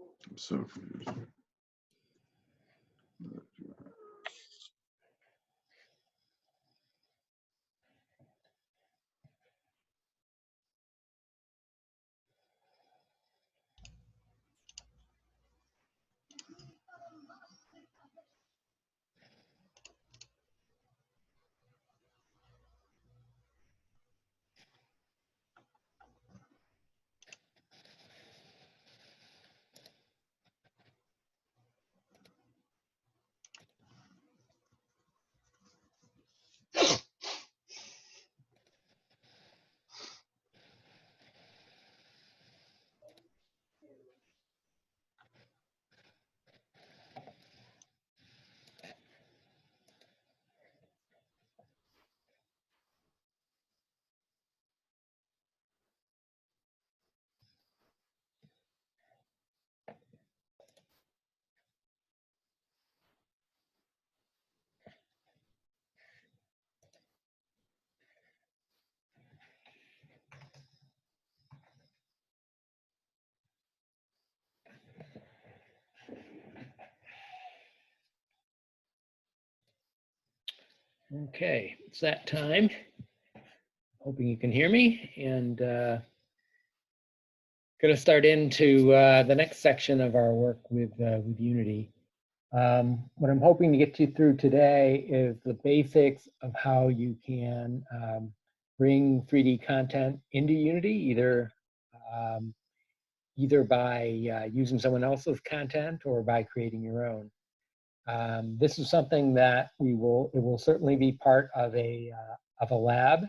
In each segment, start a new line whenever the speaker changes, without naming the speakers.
I'm so confused.
Okay, it's that time. Hoping you can hear me, and going to start into the next section of our work with Unity. What I'm hoping to get you through today is the basics of how you can bring 3D content into Unity, either by using someone else's content or by creating your own. This is something that it will certainly be part of a lab,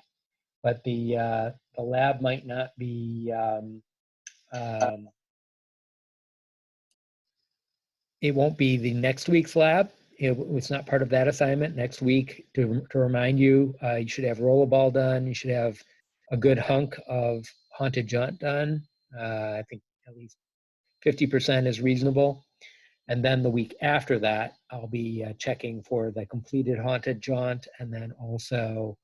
but the lab might not be, it won't be the next week's lab. It's not part of that assignment. Next week, to remind you, you should have rollerball done. You should have a good hunk of haunted jaunt done. I think at least 50% is reasonable. And then the week after that, I'll be checking for the completed haunted jaunt and then also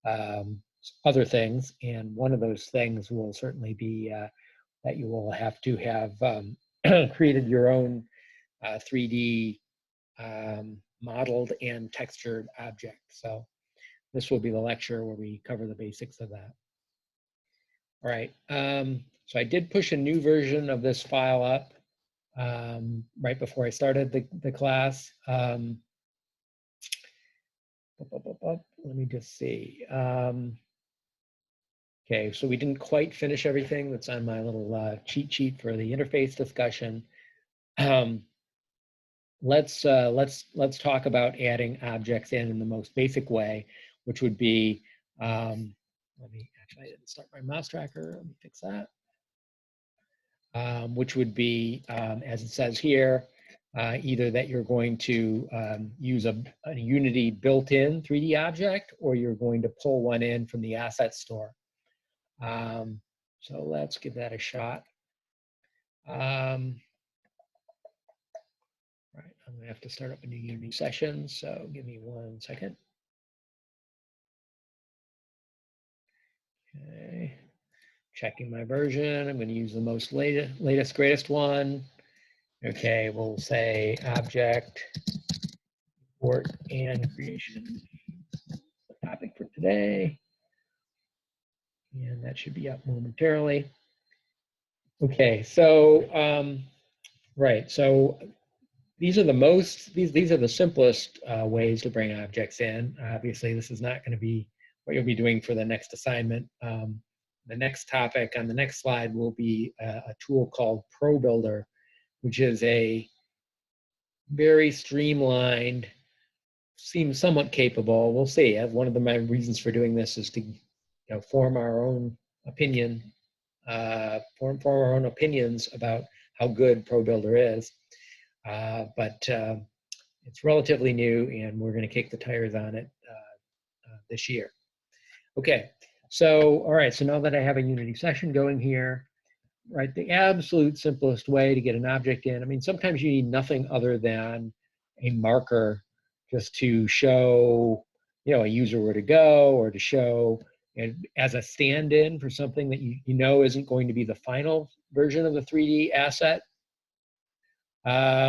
other things. And one of those things will certainly be that you will have to have created your own 3D modeled and textured object. So this will be the lecture where we cover the basics of that. All right, so I did push a new version of this file up right before I started the class. Let me just see. Okay, so we didn't quite finish everything that's on my little cheat sheet for the interface discussion. Let's talk about adding objects in the most basic way, which would be, let me, actually I didn't start my mouse tracker, let me fix that. Which would be, as it says here, either that you're going to use a Unity built-in 3D object, or you're going to pull one in from the asset store. So let's give that a shot. Right, I'm gonna have to start up a new Unity session, so give me 1 second. Okay, checking my version. I'm gonna use the most latest, greatest one. Okay, we'll say object, import, and creation. The topic for today. And that should be up momentarily. Okay, so, right, so these are the simplest ways to bring objects in. Obviously, this is not going to be what you'll be doing for the next assignment. The next topic on the next slide will be a tool called Pro Builder, which is a very streamlined, seems somewhat capable. We'll see. One of my reasons for doing this is to form our own opinion, form our own opinions about how good Pro Builder is. But it's relatively new, and we're going to kick the tires on it this year. Okay, so all right, so now that I have a Unity session going here, right, the absolute simplest way to get an object in, I mean, sometimes you need nothing other than a marker just to show, a user where to go, or to show as a stand-in for something that you know isn't going to be the final version of the 3D asset. But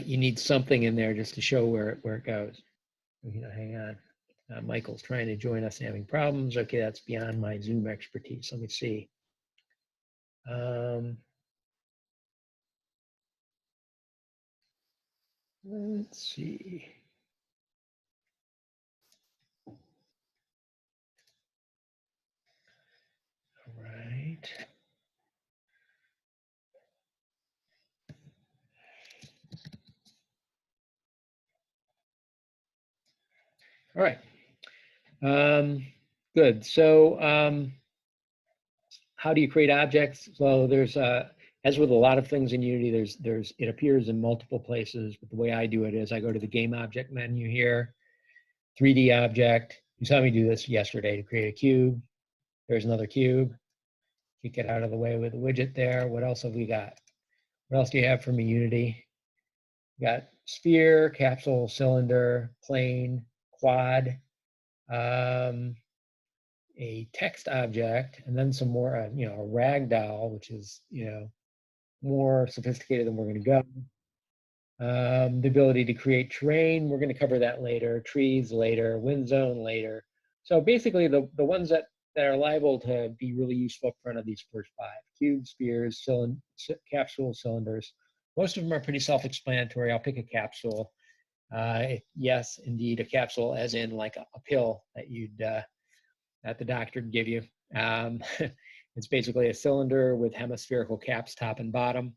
you need something in there just to show where it goes. Hang on. Michael's trying to join us and having problems. Okay, that's beyond my Zoom expertise. Let me see. Let's see. All right. All right. Good. So how do you create objects? So there's, as with a lot of things in Unity, it appears in multiple places, but the way I do it is I go to the game object menu here, 3D object. You saw me do this yesterday to create a cube. There's another cube. Kick it out of the way with a widget there. What else have we got? What else do you have for me, Unity? You got sphere, capsule, cylinder, plane, quad, a text object, and then some more, a ragdoll, which is, more sophisticated than we're going to go. The ability to create terrain, we're going to cover that later. Trees later, wind zone later. So basically the ones that are liable to be really useful up front of these first 5. Cubes, spheres, capsule, cylinders. Most of them are pretty self-explanatory. I'll pick a capsule. Yes, indeed, a capsule as in like a pill that that the doctor would give you. It's basically a cylinder with hemispherical caps, top and bottom.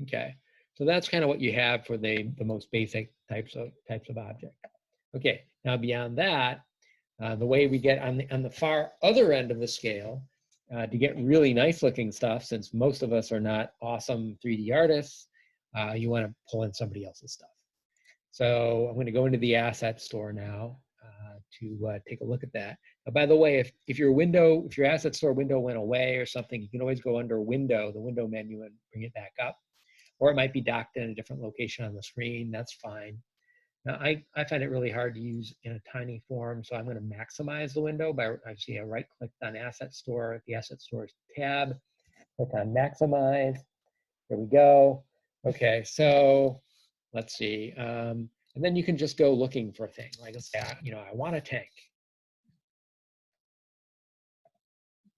Okay, so that's kind of what you have for the most basic types of object. Okay, now beyond that, the way we get on the far other end of the scale, to get really nice looking stuff, since most of us are not awesome 3D artists, you want to pull in somebody else's stuff. So I'm going to go into the asset store now to take a look at that. By the way, if your asset store window went away or something, you can always go under window, the window menu, and bring it back up. Or it might be docked in a different location on the screen. That's fine. Now, I find it really hard to use in a tiny form, so I'm going to maximize the window by, I right-clicked on Asset Store, the Asset Stores tab, click on Maximize. There we go. Okay, so let's see. And then you can just go looking for things. Like, let's say, I want a tank.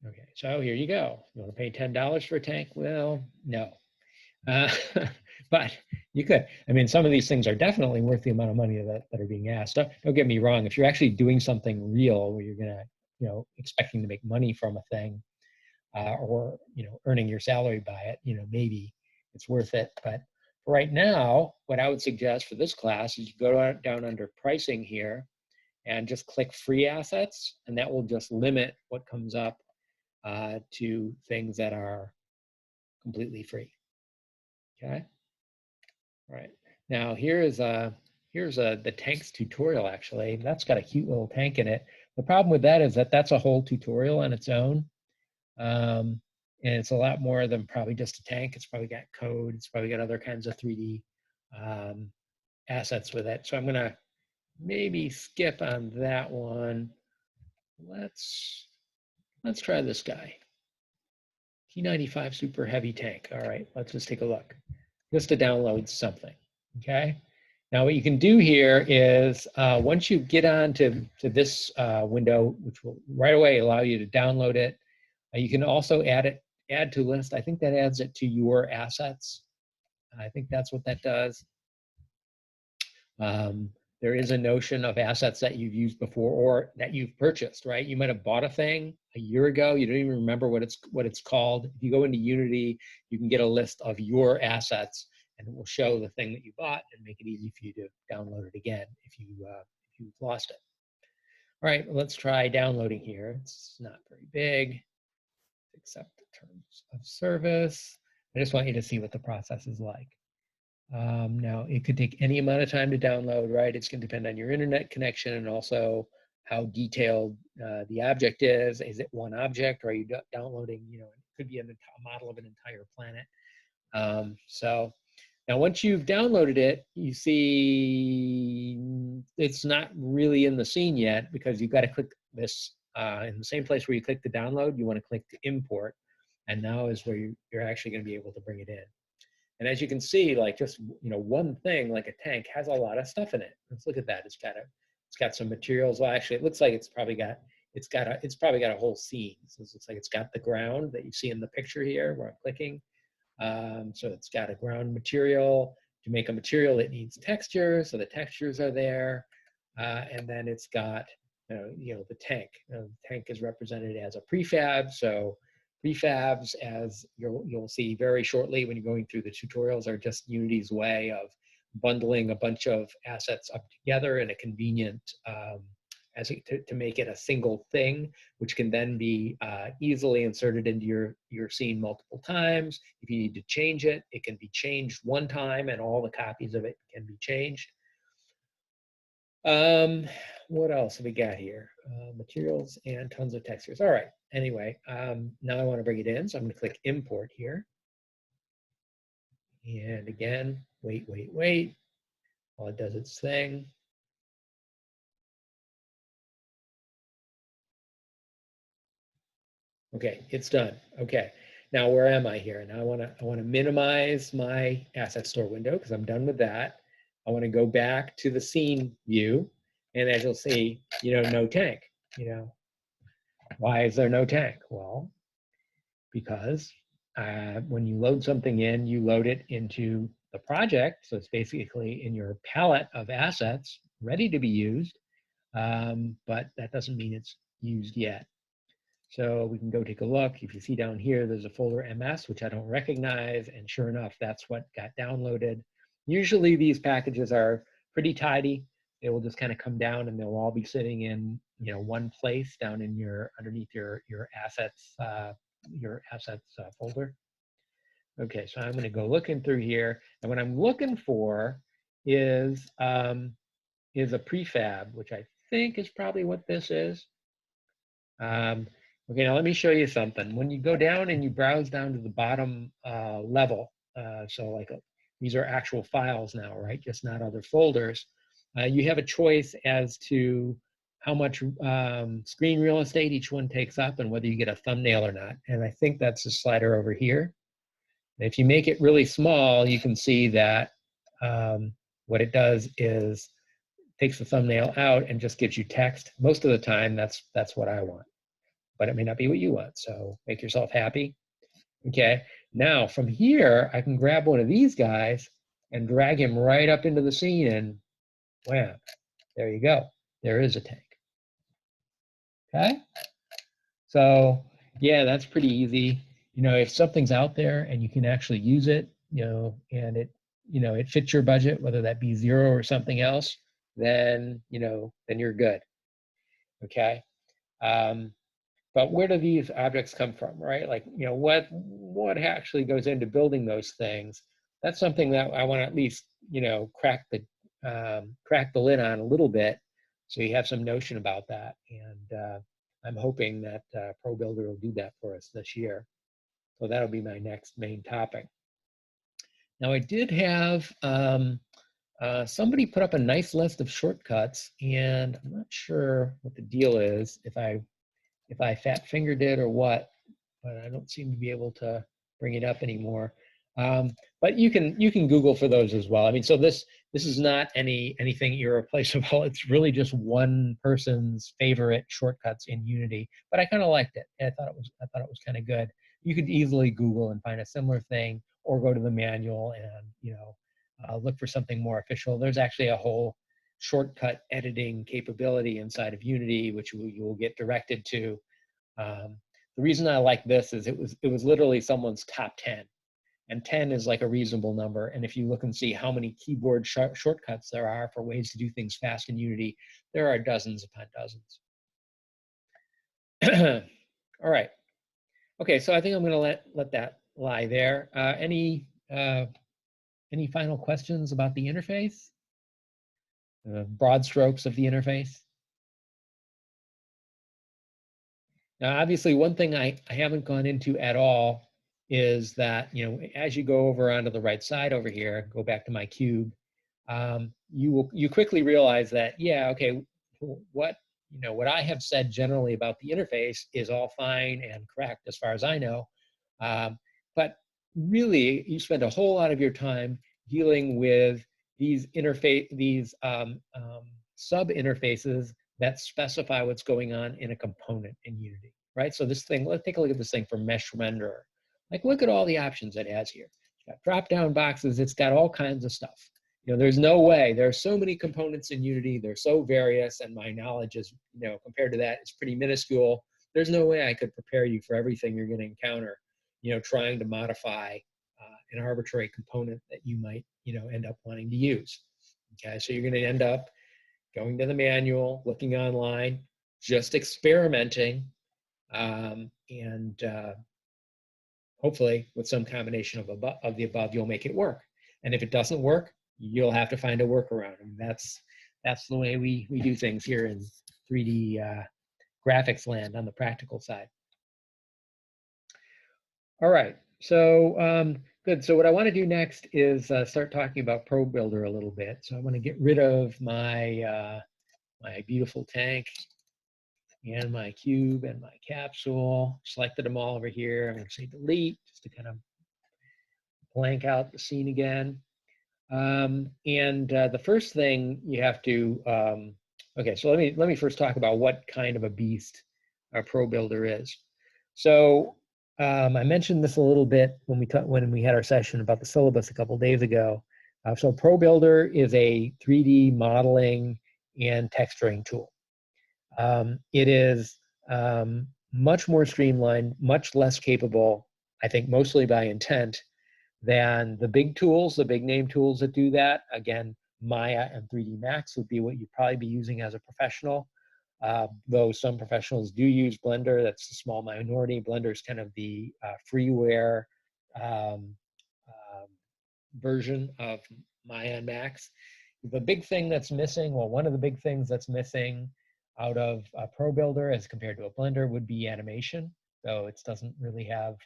Okay, so here you go. You want to pay $10 for a tank? Well, no. But you could. I mean, some of these things are definitely worth the amount of money that are being asked. Don't get me wrong. If you're actually doing something real where you're gonna, expecting to make money from a thing, or earning your salary by it, maybe it's worth it. But right now, what I would suggest for this class is you go down under pricing here, and just click free assets, and that will just limit what comes up to things that are completely free. Okay. All right. Now here's the tanks tutorial. Actually, that's got a cute little tank in it. The problem with that is that's a whole tutorial on its own, and it's a lot more than probably just a tank. It's probably got code. It's probably got other kinds of 3D assets with it. So I'm gonna maybe skip on that one. Let's try this guy. T95 super heavy tank. All right, let's just take a look. Just to download something. Okay. Now what you can do here is once you get on to this window, which will right away allow you to download it, you can also add to list. I think that adds it to your assets. I think that's what that does. There is a notion of assets that you've used before or that you've purchased, right? You might have bought a thing a year ago. You don't even remember what it's called. If you go into Unity, you can get a list of your assets, and it will show the thing that you bought and make it easy for you to download it again if you've lost it. All right, let's try downloading here. It's not very big. Accept the terms of service. I just want you to see what the process is like. Now, it could take any amount of time to download, right? It's going to depend on your internet connection and also how detailed the object is. Is it one object, or are you downloading, it could be a model of an entire planet. So now once you've downloaded it, you see it's not really in the scene yet because you've got to click this in the same place where you click to download, you want to click to import. And now is where you're actually going to be able to bring it in. And as you can see, like just one thing like a tank has a lot of stuff in it. Let's look at that. It's got some materials. Well, actually, it looks like it's probably got a whole scene. So it looks like it's got the ground that you see in the picture here where I'm clicking. So it's got a ground material. To make a material, it needs texture, so the textures are there. And then it's got the tank. The tank is represented as a prefab. So prefabs, as you'll see very shortly when you're going through the tutorials, are just Unity's way of bundling a bunch of assets up together in a convenient to make it a single thing, which can then be easily inserted into your scene multiple times. If you need to change it, it can be changed one time and all the copies of it can be changed. What else have we got here? Materials and tons of textures. All right, anyway, now I want to bring it in, so I'm going to click import here. And again, wait, while it does its thing. Okay, it's done. Okay, now where am I here? Now I want to minimize my asset store window because I'm done with that. I want to go back to the scene view, and as you'll see, no tank. Why is there no tank? Well, because when you load something in, you load it into the project, so it's basically in your palette of assets ready to be used, but that doesn't mean it's used yet. So we can go take a look. If you see down here, there's a folder MS, which I don't recognize. And sure enough, that's what got downloaded. Usually these packages are pretty tidy. They will just kind of come down and they'll all be sitting in one place down in underneath your assets folder. Okay, so I'm going to go looking through here. And what I'm looking for is a prefab, which I think is probably what this is. Okay, now let me show you something. When you go down and you browse down to the bottom level, so these are actual files now, right? Just not other folders. You have a choice as to how much screen real estate each one takes up and whether you get a thumbnail or not. And I think that's the slider over here. And if you make it really small, you can see that what it does is takes the thumbnail out and just gives you text. Most of the time, that's what I want. But it may not be what you want, so make yourself happy. Okay, now from here, I can grab one of these guys and drag him right up into the scene, and wham, there you go. There is a tank. Okay, so yeah, that's pretty easy. If something's out there and you can actually use it, and it fits your budget, whether that be 0 or something else, then then you're good. Okay. But where do these objects come from, right? Like, what actually goes into building those things? That's something that I want to at least, crack the lid on a little bit, so you have some notion about that. And I'm hoping that ProBuilder will do that for us this year. So that'll be my next main topic. Now, I did have somebody put up a nice list of shortcuts, and I'm not sure what the deal is, if I fat fingered it or what, but I don't seem to be able to bring it up anymore. But you can Google for those as well. I mean, so this is not anything irreplaceable. It's really just one person's favorite shortcuts in Unity. But I kind of liked it. I thought it was kind of good. You could easily Google and find a similar thing, or go to the manual and look for something more official. There's actually a whole shortcut editing capability inside of Unity, which you will get directed to. The reason I like this is it was literally someone's top 10, and 10 is like a reasonable number. And if you look and see how many keyboard shortcuts there are for ways to do things fast in Unity, there are dozens upon dozens. All right. Okay, so I think I'm going to let that lie there. Any final questions about the interface? Broad strokes of the interface? Now, obviously, one thing I haven't gone into at all is that, as you go over onto the right side over here, go back to my cube, you quickly realize that, yeah, okay, what you know, what I have said generally about the interface is all fine and correct as far as I know. But really, you spend a whole lot of your time dealing with these sub interfaces that specify what's going on in a component in Unity, right? So this thing, let's take a look at this thing for Mesh Renderer. Like, look at all the options it has here. It's got drop-down boxes. It's got all kinds of stuff. You know, there's no way. There are so many components in Unity. They're so various, and my knowledge is, you know, compared to that, it's pretty minuscule. There's no way I could prepare you for everything you're going to encounter, you know, trying to modify an arbitrary component that you might, you know, end up wanting to use. Okay, so you're going to end up going to the manual, looking online, just experimenting, and hopefully with some combination of the above, you'll make it work. And if it doesn't work, you'll have to find a workaround. And that's the way we do things here in 3D graphics land on the practical side. All right, so good. So what I want to do next is start talking about Pro Builder a little bit. So I want to get rid of my my beautiful tank and my cube and my capsule. Selected them all over here. I'm going to say delete just to kind of blank out the scene again. The first thing you have to, okay, so let me first talk about what kind of a beast our Pro Builder is. So I mentioned this a little bit when we had our session about the syllabus a couple days ago. So Pro Builder is a 3D modeling and texturing tool. It is much more streamlined, much less capable, I think mostly by intent, than the big tools, the big name tools that do that. Again, Maya and 3D Max would be what you'd probably be using as a professional. Though some professionals do use Blender, that's a small minority. Blender is kind of the freeware version of Maya and Max. The big thing that's missing, well, one of the big things that's missing out of a Pro Builder as compared to a Blender would be animation. So it doesn't really have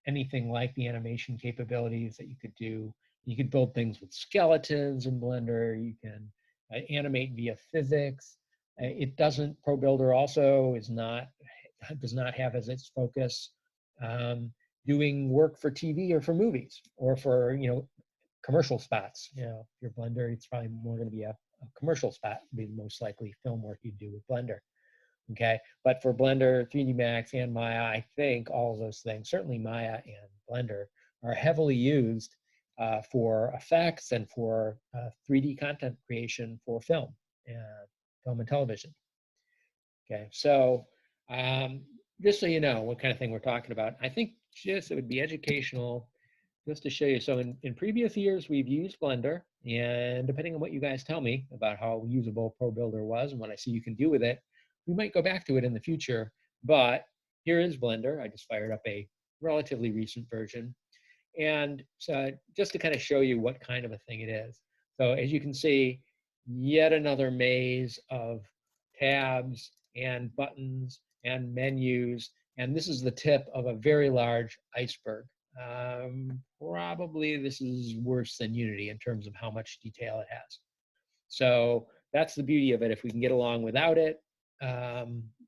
anything like the animation capabilities that you could do. You could build things with skeletons in Blender. You can animate via physics. It doesn't, Pro Builder also does not have as its focus doing work for TV or for movies or for, you know, commercial spots. You know, if you're Blender, it's probably more going to be a commercial spot, would be the most likely film work you do with Blender. Okay, but for Blender, 3D Max, and Maya, I think all of those things, certainly Maya and Blender, are heavily used for effects and for 3D content creation for film and television. Okay, so just so you know what kind of thing we're talking about, I think just it would be educational just to show you. So in previous years, we've used Blender, and depending on what you guys tell me about how usable Pro Builder was and what I see you can do with it, we might go back to it in the future. But here is Blender. I just fired up a relatively recent version. And so just to kind of show you what kind of a thing it is. So as you can see, yet another maze of tabs and buttons and menus. And this is the tip of a very large iceberg. Probably this is worse than Unity in terms of how much detail it has. So that's the beauty of it. If we can get along without it,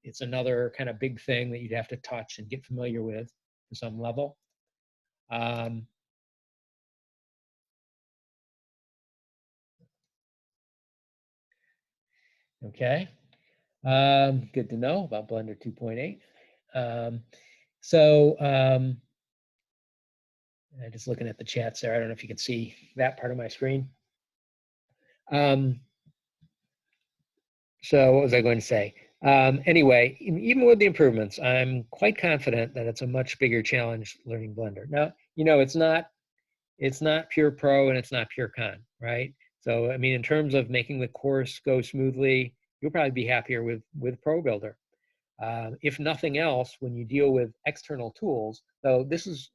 it's another kind of big thing that you'd have to touch and get familiar with to some level. Okay, good to know about Blender 2.8. Just looking at the chats there, I don't know if you can see that part of my screen. So what was I going to say? Anyway, even with the improvements, I'm quite confident that it's a much bigger challenge learning Blender. Now, you know, it's not pure pro and it's not pure con, right? So, I mean, in terms of making the course go smoothly, you'll probably be happier with Pro Builder. If nothing else, when you deal with external tools, though this is,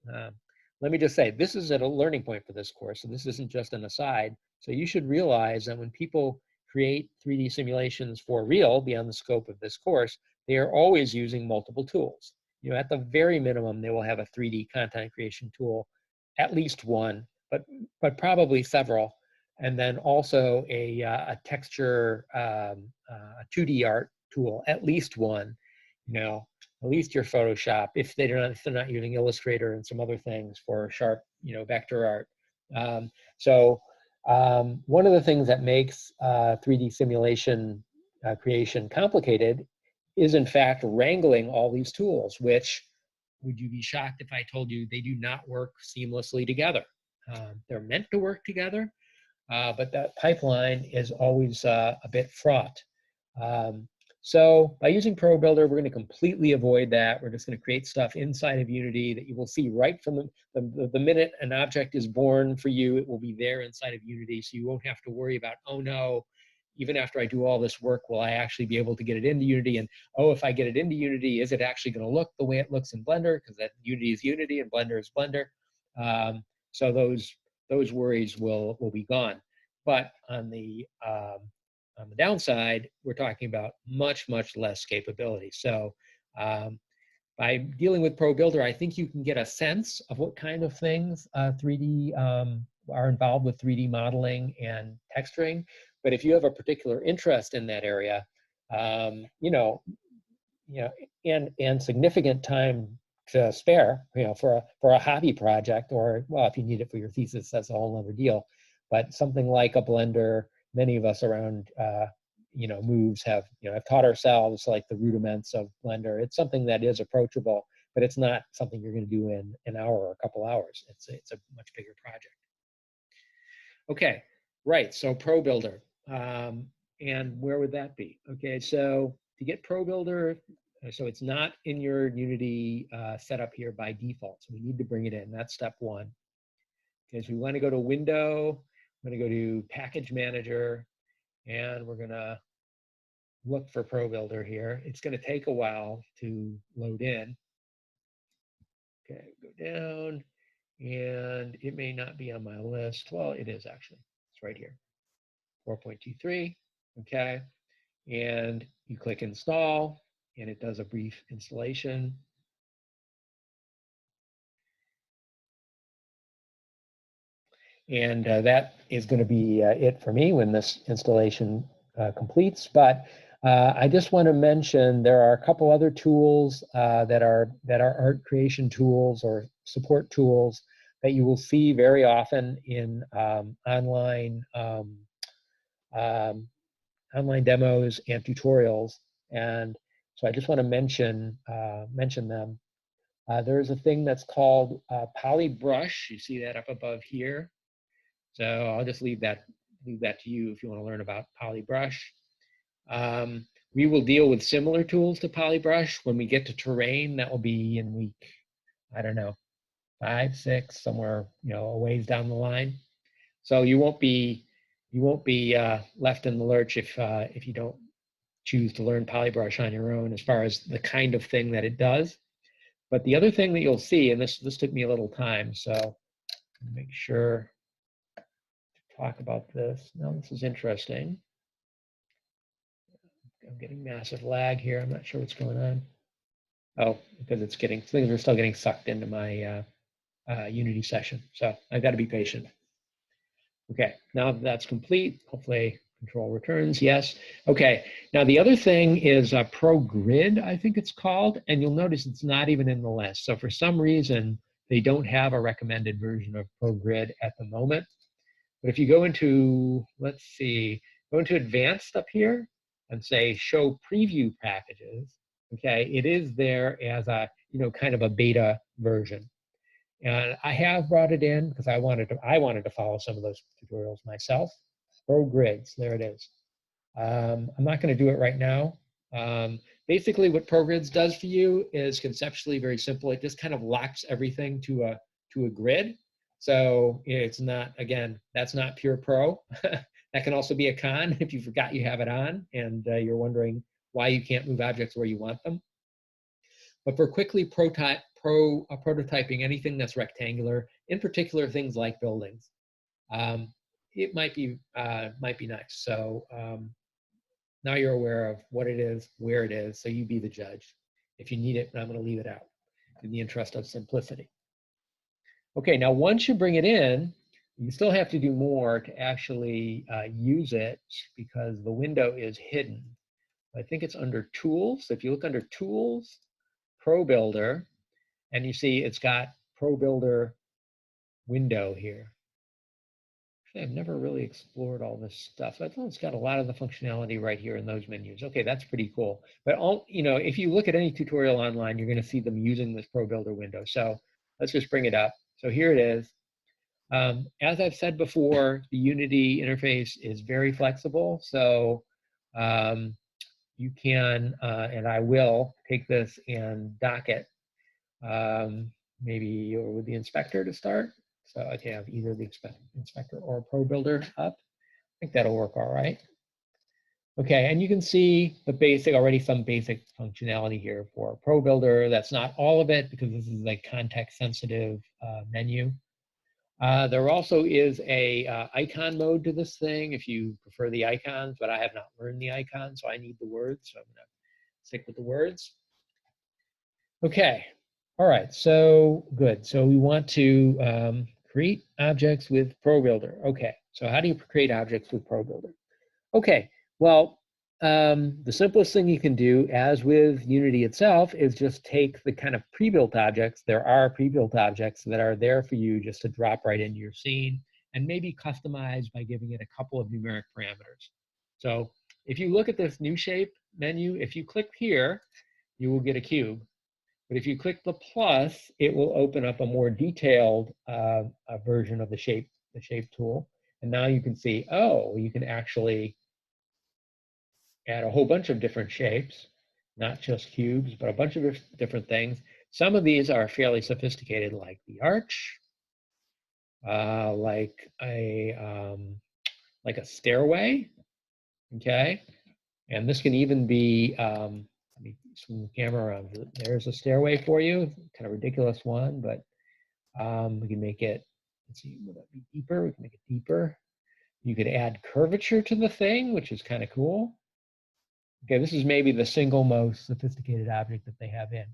let me just say, this is at a learning point for this course, so this isn't just an aside. So you should realize that when people create 3D simulations for real beyond the scope of this course, they are always using multiple tools. You know, at the very minimum, they will have a 3D content creation tool, at least one, but probably several, and then also a texture, a 2D art tool, at least one, at least your Photoshop, if they're not using Illustrator and some other things for sharp, vector art. One of the things that makes 3D simulation creation complicated is in fact wrangling all these tools, which would you be shocked if I told you they do not work seamlessly together? They're meant to work together, but that pipeline is always a bit fraught. So by using ProBuilder, we're going to completely avoid that. We're just going to create stuff inside of Unity that you will see right from the minute an object is born for you. It will be there inside of Unity, so you won't have to worry about, oh no, even after I do all this work, will I actually be able to get it into Unity? And oh, if I get it into Unity, is it actually going to look the way it looks in Blender? Because that Unity is Unity and Blender is Blender. So those worries will be gone. But on the downside, we're talking about much less capability. So by dealing with ProBuilder, I think you can get a sense of what kind of things 3D are involved with 3D modeling and texturing. But if you have a particular interest in that area, and significant time to spare, for a hobby project, or well, if you need it for your thesis, that's a whole other deal. But something like a Blender, many of us around moves have taught ourselves like the rudiments of Blender. It's something that is approachable, but it's not something you're going to do in an hour or a couple hours. It's a much bigger project. Okay, right. So ProBuilder, and where would that be? Okay, so to get ProBuilder, so it's not in your Unity setup here by default. So we need to bring it in. That's step one. Okay, so we want to go to Window. I'm going to go to Package Manager, and we're going to look for ProBuilder here. It's going to take a while to load in. Okay, go down, and it may not be on my list. Well, it is actually. It's right here, 4.23. Okay, and you click Install, and it does a brief installation. And that is going to be it for me when this installation completes. But I just want to mention there are a couple other tools that are art creation tools or support tools that you will see very often in online demos and tutorials. And so I just want to mention them. There's a thing that's called Polybrush. You see that up above here. So I'll just leave that to you if you want to learn about Polybrush. We will deal with similar tools to Polybrush when we get to terrain. That will be in week, I don't know, 5, 6, somewhere a ways down the line. So you won't be left in the lurch if you don't choose to learn Polybrush on your own as far as the kind of thing that it does. But the other thing that you'll see, and this took me a little time, so make sure talk about this. Now this is interesting. I'm getting massive lag here. I'm not sure what's going on. Oh, because things are still getting sucked into my Unity session. So I've got to be patient. Okay, now that's complete. Hopefully control returns, yes. Okay, now the other thing is ProGrid, I think it's called, and you'll notice it's not even in the list. So for some reason, they don't have a recommended version of ProGrid at the moment. But if you go into, let's see, go into advanced up here and say show preview packages, okay, it is there as a, kind of a beta version. And I have brought it in because I wanted to follow some of those tutorials myself. ProGrids, there it is. I'm not going to do it right now. Basically what ProGrids does for you is conceptually very simple. It just kind of locks everything to a grid. So it's not, again, that's not pure pro. That can also be a con if you forgot you have it on and you're wondering why you can't move objects where you want them. But for quickly prototyping anything that's rectangular, in particular things like buildings, it might be nice. So now you're aware of what it is, where it is, so you be the judge. If you need it, I'm going to leave it out in the interest of simplicity. Okay, now once you bring it in, You still have to do more to actually use it because the window is hidden. I think it's under Tools. If you look under Tools, Pro Builder, and you see it's got Pro Builder window here. Actually, I've never really explored all this stuff. I thought it's got a lot of the functionality right here in those menus. Okay, that's pretty cool. But if you look at any tutorial online, you're going to see them using this Pro Builder window. So let's just bring it up. So here it is. As I've said before, the Unity interface is very flexible. So you can, and I will, take this and dock it, maybe with the inspector to start. So I can have either the inspector or Pro Builder up. I think that'll work all right. Okay, and you can see the basic, already some basic functionality here for Pro Builder. That's not all of it because this is a context sensitive menu. There also is a icon mode to this thing if you prefer the icons, but I have not learned the icons, so I need the words. So I'm gonna stick with the words. Okay, all right, so good. So we want to create objects with Pro Builder. Okay, so how do you create objects with Pro Builder? Okay, well, the simplest thing you can do, as with Unity itself, is just take the kind of pre-built objects. There are pre-built objects that are there for you just to drop right into your scene and maybe customize by giving it a couple of numeric parameters. So if you look at this new shape menu, if you click here, you will get a cube. But if you click the plus, it will open up a more detailed version of the shape tool. And now you can see, oh, you can actually add a whole bunch of different shapes, not just cubes, but a bunch of different things. Some of these are fairly sophisticated, like the arch, like a stairway, okay? And this can even be, let me swing the camera around. There's a stairway for you, kind of ridiculous one, but we can make it, let's see, would that be deeper? We can make it deeper. You could add curvature to the thing, which is kind of cool. Okay, this is maybe the single most sophisticated object that they have in.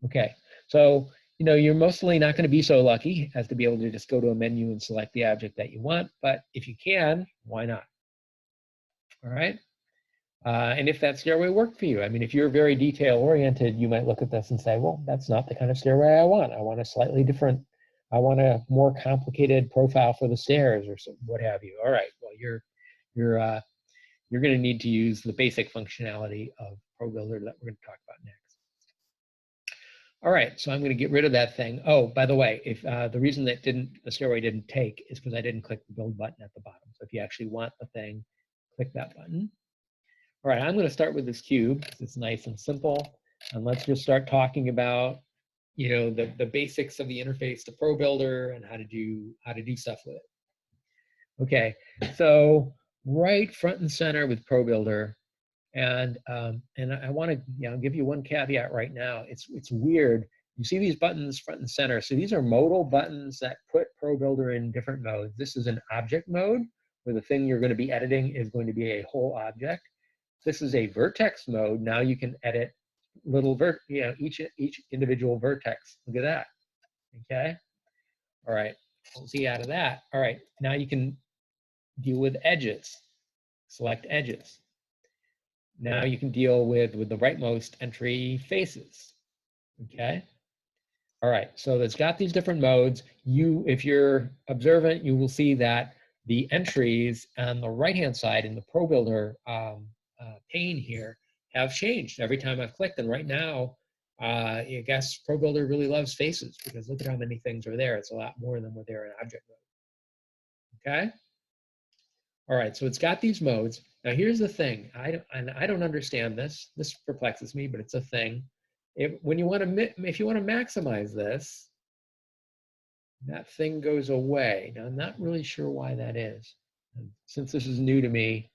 Okay, so you're mostly not going to be so lucky as to be able to just go to a menu and select the object that you want, but if you can, why not? All right. And if that stairway worked for you, I mean, if you're very detail oriented, you might look at this and say, well, that's not the kind of stairway I want. I want a slightly different, I want a more complicated profile for the stairs or some, what have you. All right, well, you're going to need to use the basic functionality of Pro Builder that we're going to talk about next. All right, so I'm going to get rid of that thing. Oh, by the way, if the reason that the stairway didn't take is because I didn't click the build button at the bottom. So if you actually want the thing, click that button. All right, I'm going to start with this cube. It's nice and simple. And let's just start talking about, the basics of the interface to Pro Builder and how to do stuff with it. Okay, so right front and center with Pro Builder, and I want to give you one caveat right now. It's weird. You see these buttons front and center. So these are modal buttons that put Pro Builder in different modes. This is an object mode where the thing you're going to be editing is going to be a whole object. This is a vertex mode. Now you can edit little each individual vertex. Look at that. Okay. All right. We'll see out of that. All right. Now you can deal with edges. Select edges. Now you can deal with the rightmost entry faces. Okay. All right. So it's got these different modes. If you're observant, you will see that the entries on the right-hand side in the Pro Builder pane here have changed every time I've clicked. And right now, I guess Pro Builder really loves faces because look at how many things are there. It's a lot more than what they're in object mode. Okay. All right. So it's got these modes. Now here's the thing. I don't understand this. This perplexes me, but it's a thing. If you want to maximize this, that thing goes away. Now I'm not really sure why that is. And since this is new to me,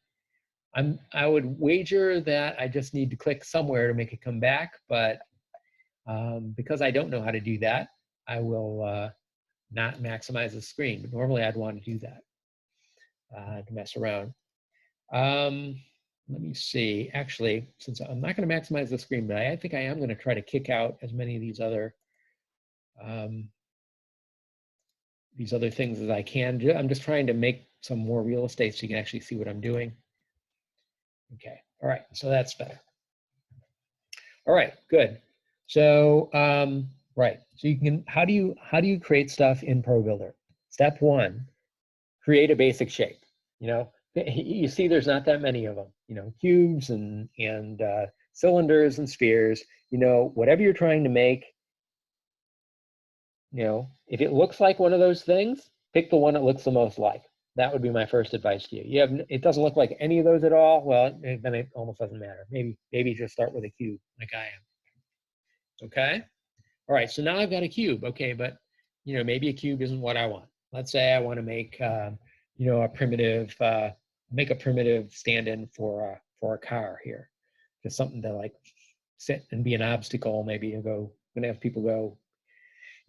I would wager that I just need to click somewhere to make it come back, but because I don't know how to do that, I will not maximize the screen. But normally I'd want to do that to mess around. Let me see. Actually, since I'm not going to maximize the screen, but I think I am going to try to kick out as many of these other these other things as I can. I'm just trying to make some more real estate so you can actually see what I'm doing. Okay, all right, so that's better. All right, good. So, right, so you can, how do you create stuff in ProBuilder? Step one, create a basic shape. You know, you see there's not that many of them, you know, cubes and cylinders and spheres, you know, whatever you're trying to make, you know, if it looks like one of those things, pick the one it looks the most like. That would be my first advice to you. It doesn't look like any of those at all, well, then it almost doesn't matter. Maybe just start with a cube like I am. Okay? All right, so now I've got a cube. Okay, but you know, maybe a cube isn't what I want. Let's say I want to make you know, a primitive stand-in for a car here. Just something to like sit and be an obstacle. Maybe you go gonna have people go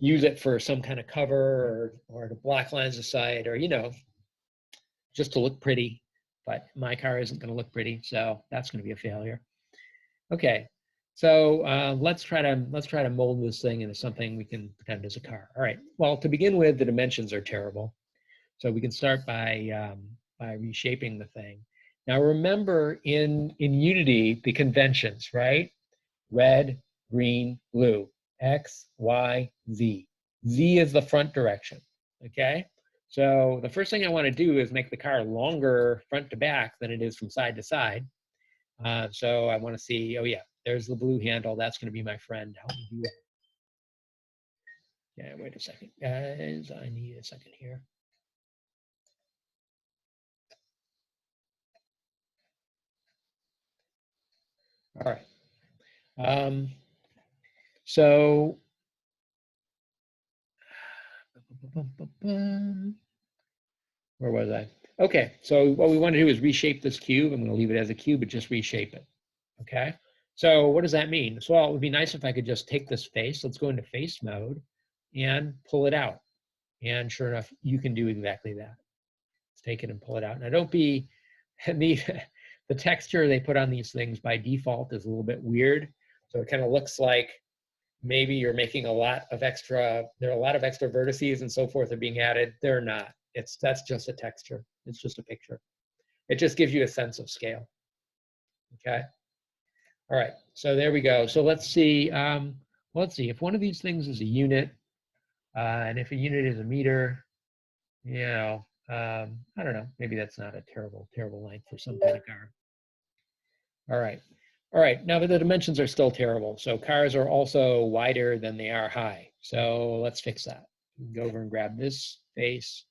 use it for some kind of cover or to block lines of sight, or you know, just to look pretty. But my car isn't going to look pretty, so that's going to be a failure. Okay, so let's try to mold this thing into something we can pretend is a car. All right. Well, to begin with, the dimensions are terrible, so we can start by reshaping the thing. Now, remember in Unity the conventions, right? Red, green, blue. X, Y, Z. Z is the front direction. Okay. So the first thing I want to do is make the car longer front to back than it is from side to side. So I want to see, oh yeah, there's the blue handle. That's going to be my friend. Help me do that. Yeah, wait a second, guys. I need a second here. All right. So where was I? Okay, so what we want to do is reshape this cube. I'm going to leave it as a cube, but just reshape it. Okay, so what does that mean? So well, it would be nice if I could just take this face. Let's go into face mode and pull it out. And sure enough, you can do exactly that. Let's take it and pull it out. Now don't be, the texture they put on these things by default is a little bit weird. So it kind of looks like maybe you're making a lot of extra, there are a lot of extra vertices and so forth are being added. They're not. That's just a texture. It's just a picture. It just gives you a sense of scale. Okay. All right. So there we go. So let's see. Let's see if one of these things is a unit, and if a unit is a meter, you know, I don't know. Maybe that's not a terrible length for some kind of car. All right. All right. Now the dimensions are still terrible. So cars are also wider than they are high. So let's fix that. Go over and grab this face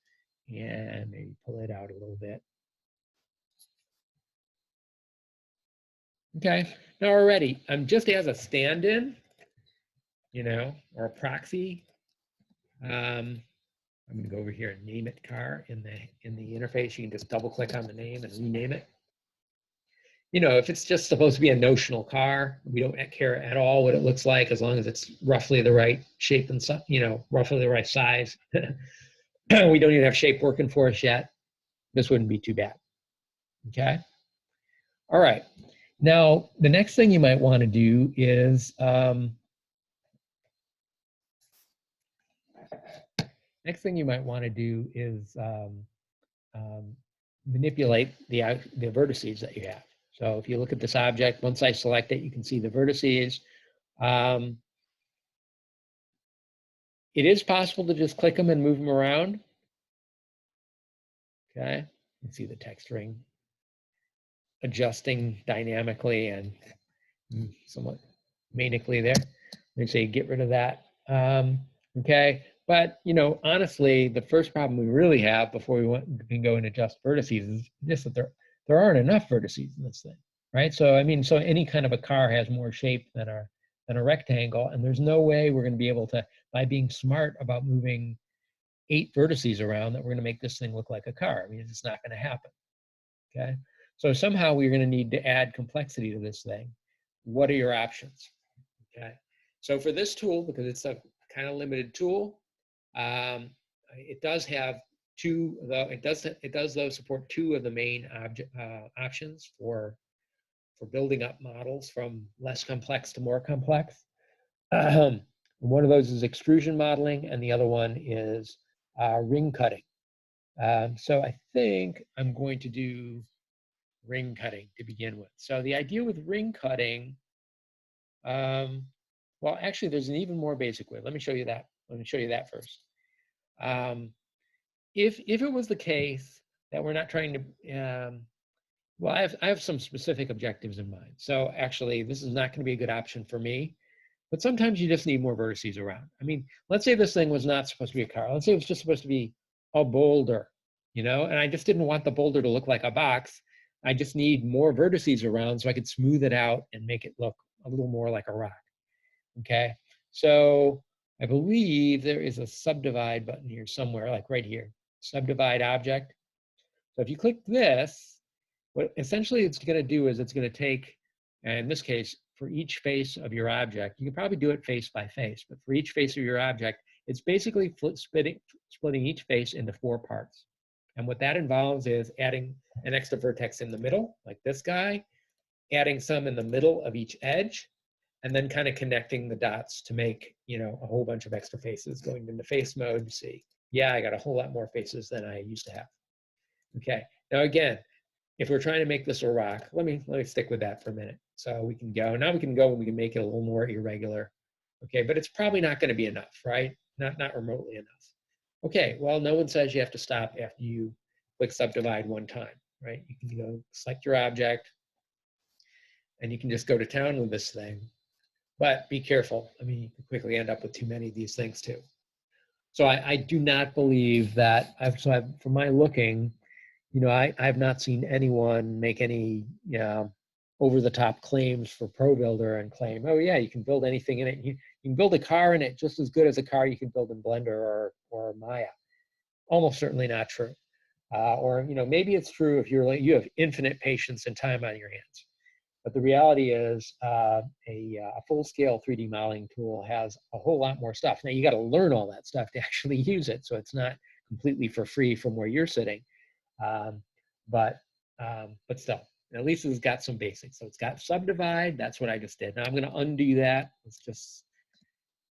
and maybe pull it out a little bit. Okay, now already, just as a stand-in, you know, or a proxy, I'm gonna go over here and name it car in the interface. You can just double click on the name and rename it. You know, if it's just supposed to be a notional car, we don't care at all what it looks like as long as it's roughly the right shape and stuff, you know, roughly the right size. We don't even have shape working for us yet. This wouldn't be too bad. Okay. All right. Now, the next thing you might want to do is manipulate the vertices that you have. So if you look at this object, once I select it, you can see the vertices. It is possible to just click them and move them around. Okay, you can see the texturing adjusting dynamically and somewhat manically there. Let me say get rid of that. Okay, but you know, honestly, the first problem we really have before we can go and adjust vertices is just that there aren't enough vertices in this thing, right? So I mean, so any kind of a car has more shape than a rectangle, and there's no way we're going to be able to, by being smart about moving 8 vertices around, that we're going to make this thing look like a car. I mean, it's not going to happen. Okay, so somehow we're going to need to add complexity to this thing. What are your options? Okay, so for this tool, because it's a kind of limited tool, it does have two, though it does though support 2 of the main options for building up models from less complex to more complex. One of those is extrusion modeling, and the other one is ring cutting. So I think I'm going to do ring cutting to begin with. So the idea with ring cutting, well, actually, there's an even more basic way. Let me show you that. Let me show you that first. If it was the case that we're not trying to, well, I have some specific objectives in mind. So actually, this is not going to be a good option for me. But sometimes you just need more vertices around. I mean, let's say this thing was not supposed to be a car. Let's say it was just supposed to be a boulder, you know, and I just didn't want the boulder to look like a box. I just need more vertices around so I could smooth it out and make it look a little more like a rock. Okay, so I believe there is a subdivide button here somewhere, like right here, subdivide object. So if you click this, what essentially it's going to do is it's going to take, and in this case, for each face of your object, you can probably do it face by face, but for each face of your object, it's basically splitting each face into 4 parts. And what that involves is adding an extra vertex in the middle, like this guy, adding some in the middle of each edge, and then kind of connecting the dots to make, you know, a whole bunch of extra faces. Going into face mode, you see, yeah, I got a whole lot more faces than I used to have. Okay, now again, if we're trying to make this a rock, let me stick with that for a minute. So we can go, now we can go and we can make it a little more irregular. Okay, but it's probably not going to be enough, right? Not remotely enough. Okay, well, no one says you have to stop after you click subdivide one time, right? You can go select your object and you can just go to town with this thing. But be careful. I mean, you can quickly end up with too many of these things too. So I do not believe that, from my looking, you know, I've not seen anyone make any over-the-top claims for ProBuilder and claim, oh yeah, you can build anything in it. You can build a car in it just as good as a car you can build in Blender or Maya. Almost certainly not true. Or, you know, maybe it's true if you have infinite patience and time on your hands. But the reality is a full-scale 3D modeling tool has a whole lot more stuff. Now, you got to learn all that stuff to actually use it, so it's not completely for free from where you're sitting. But still, at least it's got some basics. So it's got subdivide. That's what I just did. Now I'm going to undo that. Let's just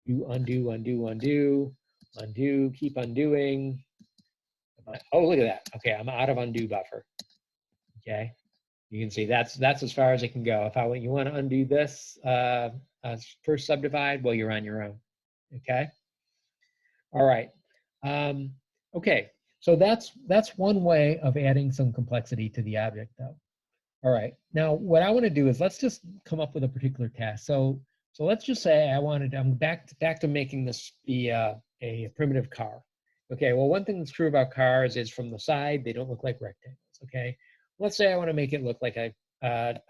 do undo, undo, undo, undo, keep undoing. Oh, look at that. Okay, I'm out of undo buffer. Okay. You can see that's as far as it can go. If you want to undo this first subdivide, well, you're on your own. Okay. All right. Okay. So that's one way of adding some complexity to the object, though. All right. Now, what I want to do is let's just come up with a particular task. So let's just say I'm back to making this be a primitive car. Okay. Well, one thing that's true about cars is from the side they don't look like rectangles. Okay. Let's say I want to make it look like a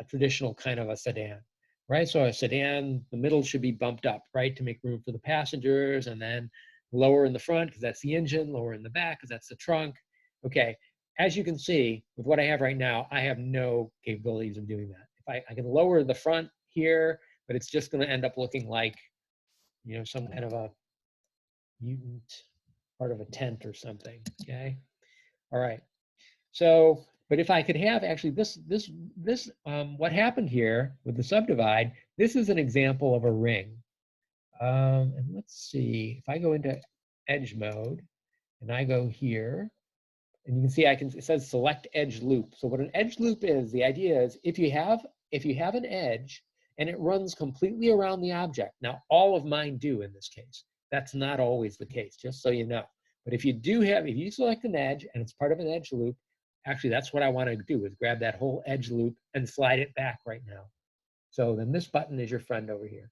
traditional kind of a sedan, right? So a sedan, the middle should be bumped up, right, to make room for the passengers, and then lower in the front because that's the engine, lower in the back because that's the trunk. Okay, as you can see, with what I have right now, I have no capabilities of doing that. If I can lower the front here, but it's just going to end up looking like, you know, some kind of a mutant part of a tent or something. Okay, all right. So, but if I could have actually what happened here with the subdivide, this is an example of a ring. And let's see, if I go into edge mode and I go here, and you can see it says select edge loop. So what an edge loop is, the idea is if you have an edge and it runs completely around the object. Now, all of mine do in this case. That's not always the case, just so you know. But if you select an edge and it's part of an edge loop, actually that's what I want to do, is grab that whole edge loop and slide it back right now. So then this button is your friend over here.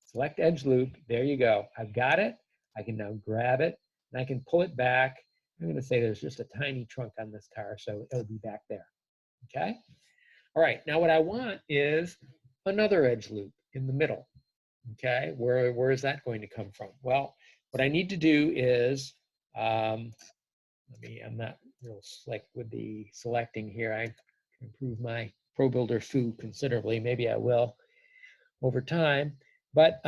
Select edge loop, there you go. I've got it. I can now grab it and I can pull it back. I'm going to say there's just a tiny trunk on this car, so it'll be back there. Okay? All right, now what I want is another edge loop in the middle. Okay, where is that going to come from? Well, what I need to do is, I'm not real slick with the selecting here. I can improve my ProBuilder foo considerably. Maybe I will over time. But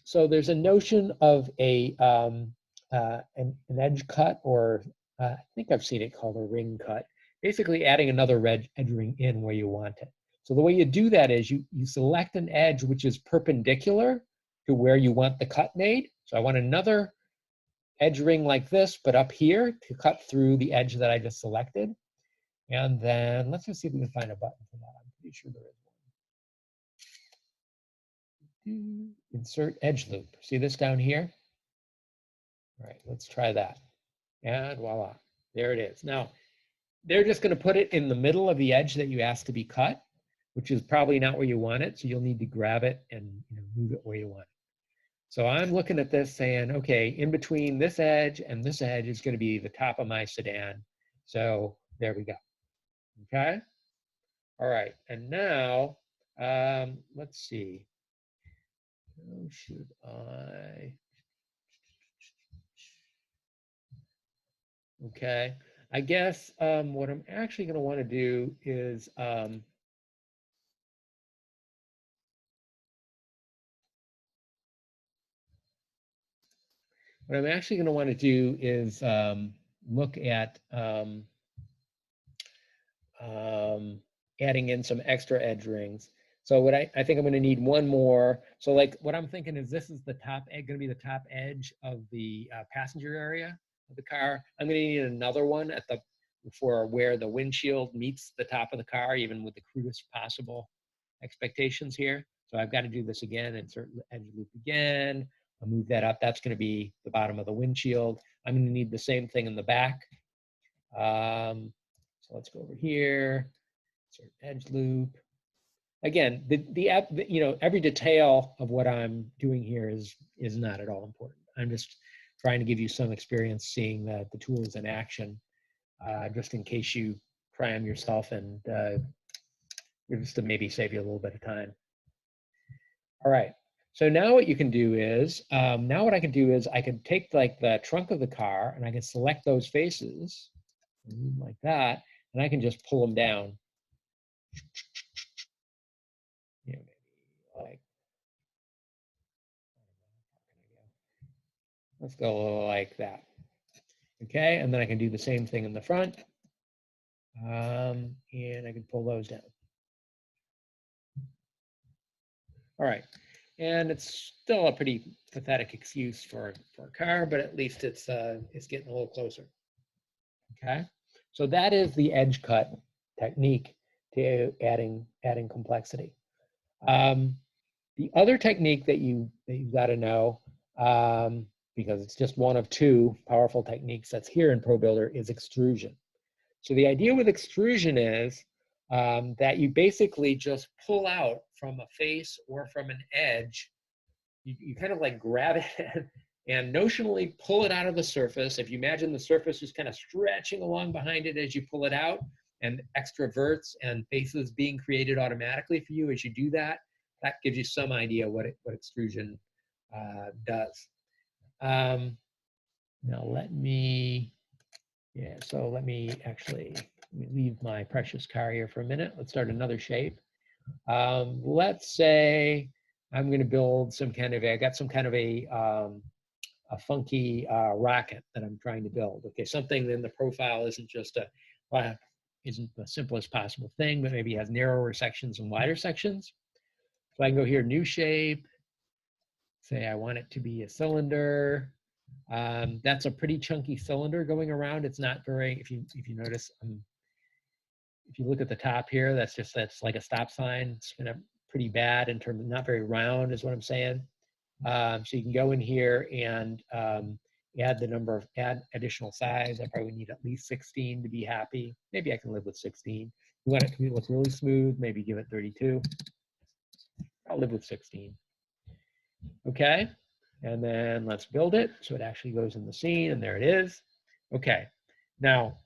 so there's a notion of an edge cut, or I think I've seen it called a ring cut. Basically adding another edge ring in where you want it. So the way you do that is you select an edge which is perpendicular to where you want the cut made. So I want another edge ring like this, but up here to cut through the edge that I just selected. And then let's just see if we can find a button for that. I'm pretty sure there is one. Insert edge loop. See this down here? All right, let's try that. And voila, there it is. Now, they're just going to put it in the middle of the edge that you asked to be cut, which is probably not where you want it. So you'll need to grab it and move it where you want it. So I'm looking at this saying, okay, in between this edge and this edge is going to be the top of my sedan. So there we go. Okay. All right. And now, let's see. How should I? Okay. I guess what I'm actually going to want to do is what I'm actually going to want to do is look at adding in some extra edge rings. So what I think I'm going to need one more. So like what I'm thinking is this is the top edge, going to be the top edge of the passenger area of the car. I'm going to need another one at the for where the windshield meets the top of the car, even with the crudest possible expectations here. So I've got to do this again, insert edge loop again. I'll move that up. That's going to be the bottom of the windshield. I'm going to need the same thing in the back. So let's go over here, insert edge loop. Again, every detail of what I'm doing here is not at all important. I'm just trying to give you some experience seeing the tools in action, just in case you try them yourself and just to maybe save you a little bit of time. All right. So now what you can do is, now what I can do is I can take like the trunk of the car and I can select those faces like that, and I can just pull them down. Maybe like, let's go like that. Okay, and then I can do the same thing in the front. And I can pull those down. All right, and it's still a pretty pathetic excuse for a car, but at least it's getting a little closer. Okay, so that is the edge cut technique to adding complexity. The other technique that you've got to know, because it's just one of two powerful techniques that's here in ProBuilder, is extrusion. So the idea with extrusion is that you basically just pull out from a face or from an edge. You kind of like grab it and notionally pull it out of the surface. If you imagine the surface is kind of stretching along behind it as you pull it out, and extra verts and faces being created automatically for you as you do that, that gives you some idea what extrusion does. Now let me actually leave my precious car here for a minute. Let's start another shape. Let's say I'm going to build some kind of I got some kind of a funky rocket that I'm trying to build. Okay, something in the profile isn't just isn't the simplest possible thing, but maybe has narrower sections and wider sections. So I can go here, new shape, say I want it to be a cylinder. That's a pretty chunky cylinder going around. It's not very, if you notice, if you look at the top here, that's like a stop sign. It's pretty bad in terms of not very round is what I'm saying. So you can go in here and add additional size. I probably need at least 16 to be happy. Maybe I can live with 16. You want it to look really smooth, maybe give it 32. I'll live with 16. Okay, and then let's build it so it actually goes in the scene, and there it is. Okay, now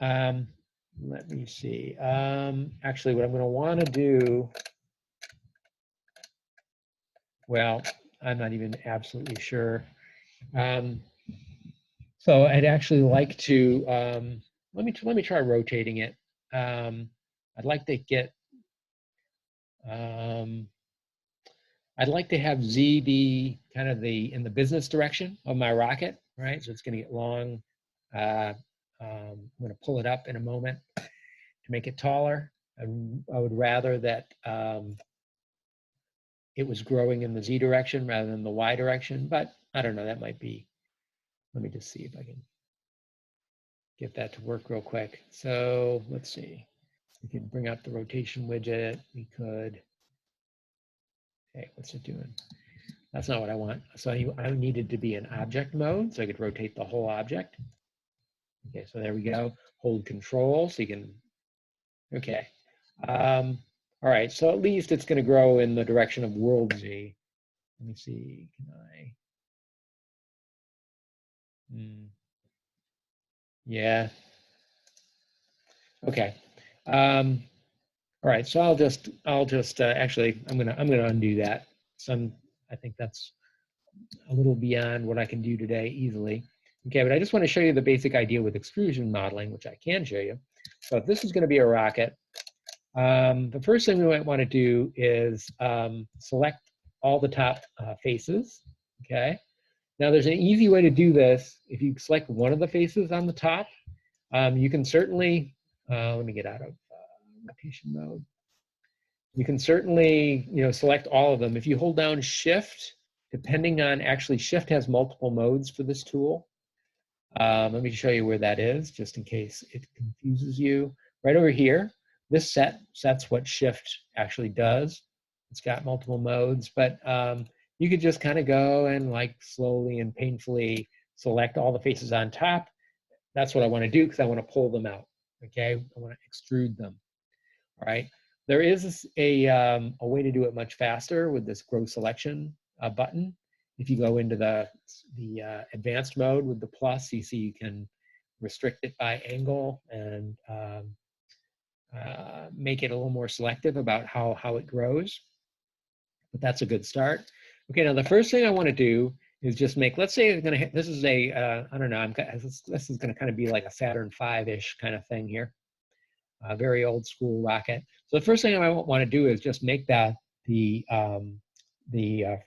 let me see. Actually, what I'm going to want to do, well, I'm not even absolutely sure. So I'd actually like to let me try rotating it. I'd like to get I'd like to have Z be kind of in the business direction of my rocket, right? So it's going to get long. I'm going to pull it up in a moment to make it taller. I would rather that it was growing in the Z direction rather than the Y direction, but I don't know, that might be Let me just see if I can get that to work real quick. So let's see. We could bring up the rotation widget. We could, okay, what's it doing? That's not what I want. So I needed to be in object mode so I could rotate the whole object. Okay, so there we go. Hold control so you can, okay. All right, so at least it's going to grow in the direction of world Z. Let me see, can I? Yeah. Okay. All right, so I'll just actually I'm gonna undo that. So I think that's a little beyond what I can do today easily. Okay, but I just want to show you the basic idea with extrusion modeling, which I can show you. So if this is going to be a rocket, the first thing we might want to do is select all the top faces. Okay. Now there's an easy way to do this. If you select one of the faces on the top, you can certainly, let me get out of rotation mode. You can certainly, select all of them. If you hold down Shift, depending on, actually Shift has multiple modes for this tool. Let me show you where that is, just in case it confuses you. Right over here, this sets what Shift actually does. It's got multiple modes, but you could just kind of go and like slowly and painfully select all the faces on top. That's what I want to do because I want to pull them out. Okay, I want to extrude them. All right. There is a way to do it much faster with this grow selection button. If you go into the advanced mode with the plus, you see you can restrict it by angle and make it a little more selective about how it grows. But that's a good start. Okay, now the first thing I want to do is just make, let's say I'm gonna, this is a, I don't know, this is gonna kind of be like a Saturn V-ish kind of thing here. A very old school rocket. So the first thing I want to do is just make that the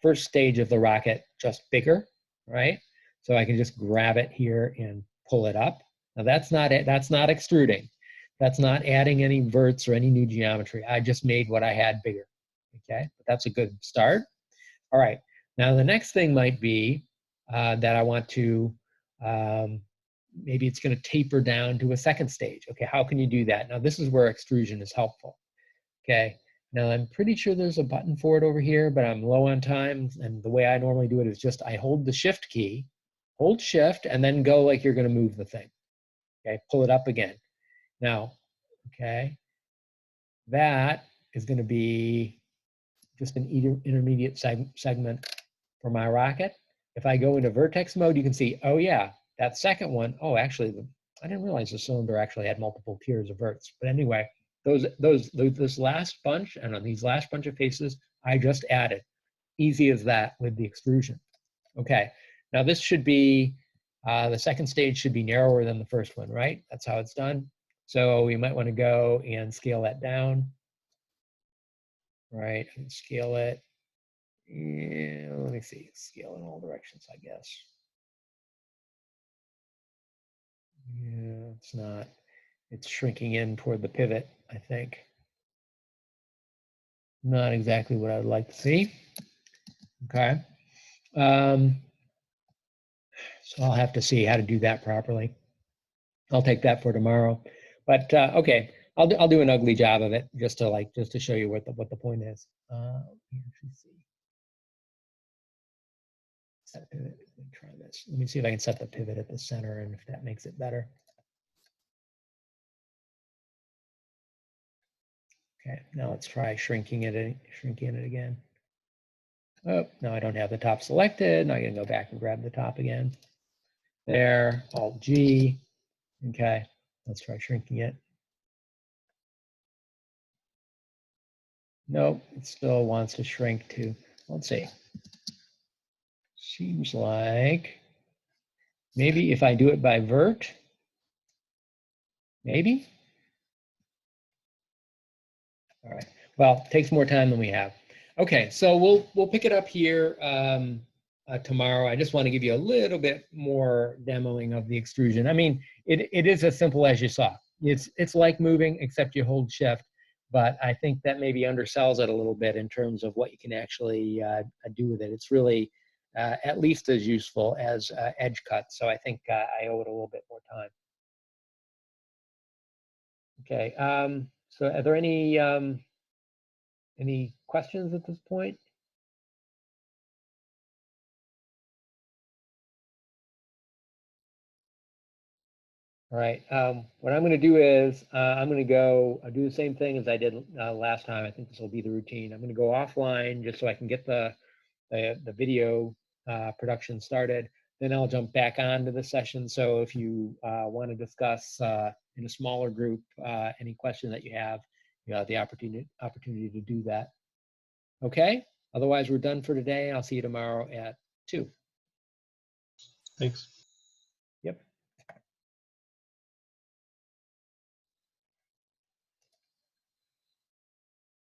first stage of the rocket just bigger, right? So I can just grab it here and pull it up. Now that's not it. That's not extruding. That's not adding any verts or any new geometry. I just made what I had bigger. Okay, but that's a good start. All right. Now the next thing might be that I want to maybe it's going to taper down to a second stage. Okay, how can you do that? Now this is where extrusion is helpful. Okay, now I'm pretty sure there's a button for it over here, but I'm low on time, and the way I normally do it is just I hold the Shift key, hold Shift, and then go like you're going to move the thing. Okay, pull it up again. Now, okay, that is going to be just an intermediate segment for my rocket. If I go into vertex mode, you can see, oh yeah, that second one, oh, actually, I didn't realize the cylinder actually had multiple tiers of verts. But anyway, this last bunch and on these last bunch of faces, I just added. Easy as that with the extrusion. Okay, now this should be, the second stage should be narrower than the first one, right? That's how it's done. So we might want to go and scale that down, right? And scale it. Yeah, let me see, scale in all directions, I guess. Yeah, it's not, it's shrinking in toward the pivot, I think. Not exactly what I would like to see. Okay. So I'll have to see how to do that properly. I'll take that for tomorrow. But okay, I'll do an ugly job of it just to show you what the point is. Let me see. Set pivot. Let me try this. Let me see if I can set the pivot at the center and if that makes it better. Okay, now let's try shrinking it again. Oh, no, I don't have the top selected. Now I'm gonna go back and grab the top again. There, Alt G. Okay, let's try shrinking it. Nope, it still wants to shrink to, let's see. Seems like maybe if I do it by vert, maybe. All right, well, it takes more time than we have. Okay, so we'll pick it up here tomorrow. I just want to give you a little bit more demoing of the extrusion. I mean, it is as simple as you saw. It's like moving, except you hold Shift. But I think that maybe undersells it a little bit in terms of what you can actually do with it. It's really at least as useful as edge cuts. So I think I owe it a little bit more time. Okay, so are there any questions at this point? All right, what I'm going to do is I'm going to go do the same thing as I did last time. I think this will be the routine. I'm going to go offline just so I can get the video production started. Then I'll jump back onto the session. So if you want to discuss in a smaller group any question that you have the opportunity to do that. Okay. Otherwise, we're done for today. I'll see you tomorrow at 2.
Thanks.